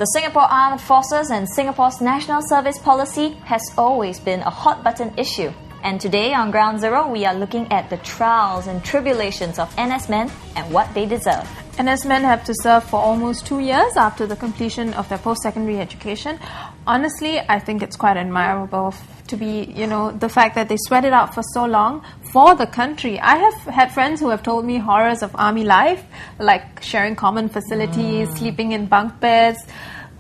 The Singapore Armed Forces and Singapore's national service policy has always been a hot button issue. And today on Ground Zero, we are looking at the trials and tribulations of NSmen and what they deserve. NSmen have to serve for almost 2 years after the completion of their post-secondary education. Honestly, I think it's quite admirable to be, the fact that they sweat it out for so long for the country. I have had friends who have told me horrors of army life, like sharing common facilities, sleeping in bunk beds,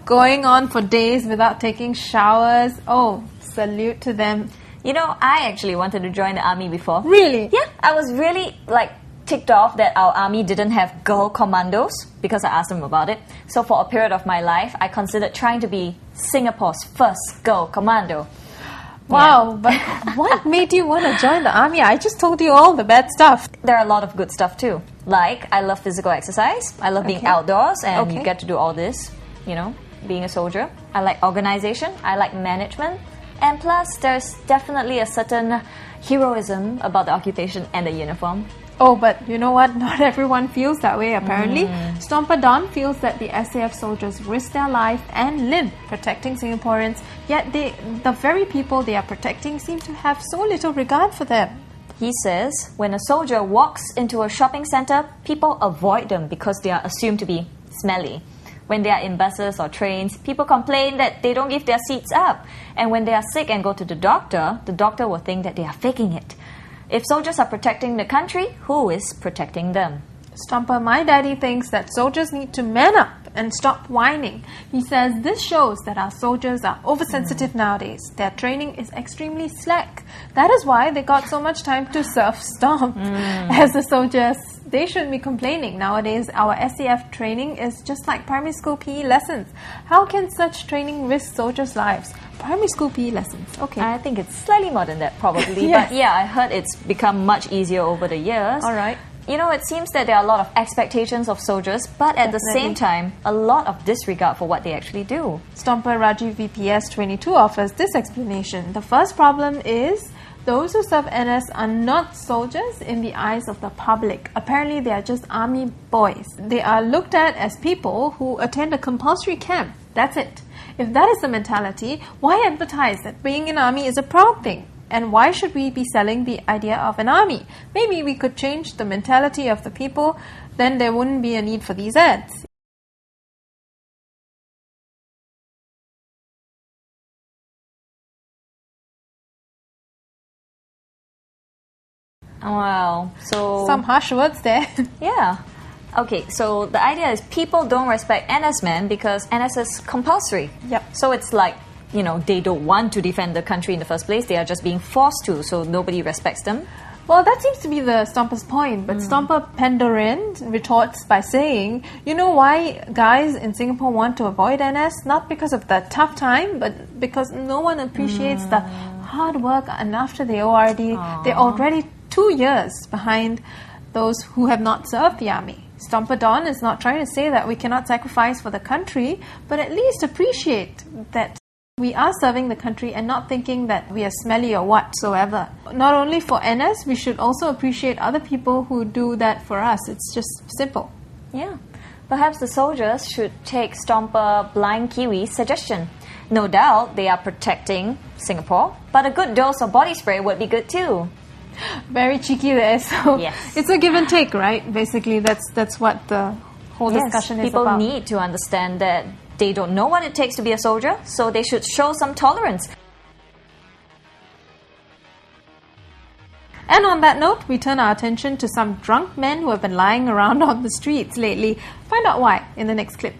going on for days without taking showers. Oh, salute to them. I actually wanted to join the army before. Really? Yeah, I was really ticked off that our army didn't have girl commandos because I asked them about it. So for a period of my life, I considered trying to be Singapore's first girl commando. Wow, but what made you want to join the army? I just told you all the bad stuff. There are a lot of good stuff too. Like, I love physical exercise. I love being outdoors and you get to do all this, being a soldier. I like organization. I like management. And plus, there's definitely a certain heroism about the occupation and the uniform. Oh, but you know what? Not everyone feels that way, apparently. Stomperdon feels that the SAF soldiers risk their life and limb protecting Singaporeans, yet the very people they are protecting seem to have so little regard for them. He says, when a soldier walks into a shopping centre, people avoid them because they are assumed to be smelly. When they are in buses or trains, people complain that they don't give their seats up. And when they are sick and go to the doctor will think that they are faking it. If soldiers are protecting the country, who is protecting them? Stomper, my daddy thinks that soldiers need to man up and stop whining. He says this shows that our soldiers are oversensitive nowadays. Their training is extremely slack. That is why they got so much time to surf Stomp. As the soldiers, they shouldn't be complaining. Nowadays, our SAF training is just like primary school PE lessons. How can such training risk soldiers' lives? Primary school PE lessons. Okay. I think it's slightly more than that, probably. Yes. But yeah, I heard it's become much easier over the years. All right. It seems that there are a lot of expectations of soldiers, but at the same time, a lot of disregard for what they actually do. Stomper Rajiv VPS 22 offers this explanation. The first problem is those who serve NS are not soldiers in the eyes of the public. Apparently, they are just army boys. They are looked at as people who attend a compulsory camp. That's it. If that is the mentality, why advertise that being in army is a proud thing? And why should we be selling the idea of an army? Maybe we could change the mentality of the people, then there wouldn't be a need for these ads. Wow, so... Some harsh words there. Yeah. Okay, so the idea is people don't respect NSmen because NS is compulsory. Yep. So it's like, they don't want to defend the country in the first place. They are just being forced to, so nobody respects them. Well, that seems to be the Stomper's point, but Stomperdon retorts by saying, you know why guys in Singapore want to avoid NS? Not because of the tough time, but because no one appreciates the hard work, and after the ORD, they're already 2 years behind those who have not served the army. Stomperdon is not trying to say that we cannot sacrifice for the country, but at least appreciate that we are serving the country and not thinking that we are smelly or whatsoever. Not only for NS, we should also appreciate other people who do that for us. It's just simple. Yeah. Perhaps the soldiers should take Stomper Blind Kiwi's suggestion. No doubt they are protecting Singapore, but a good dose of body spray would be good too. Very cheeky there. So yes. It's a give and take, right? Basically, that's what the whole discussion is about. People need to understand that they don't know what it takes to be a soldier, so they should show some tolerance. And on that note, we turn our attention to some drunk men who have been lying around on the streets lately. Find out why in the next clip.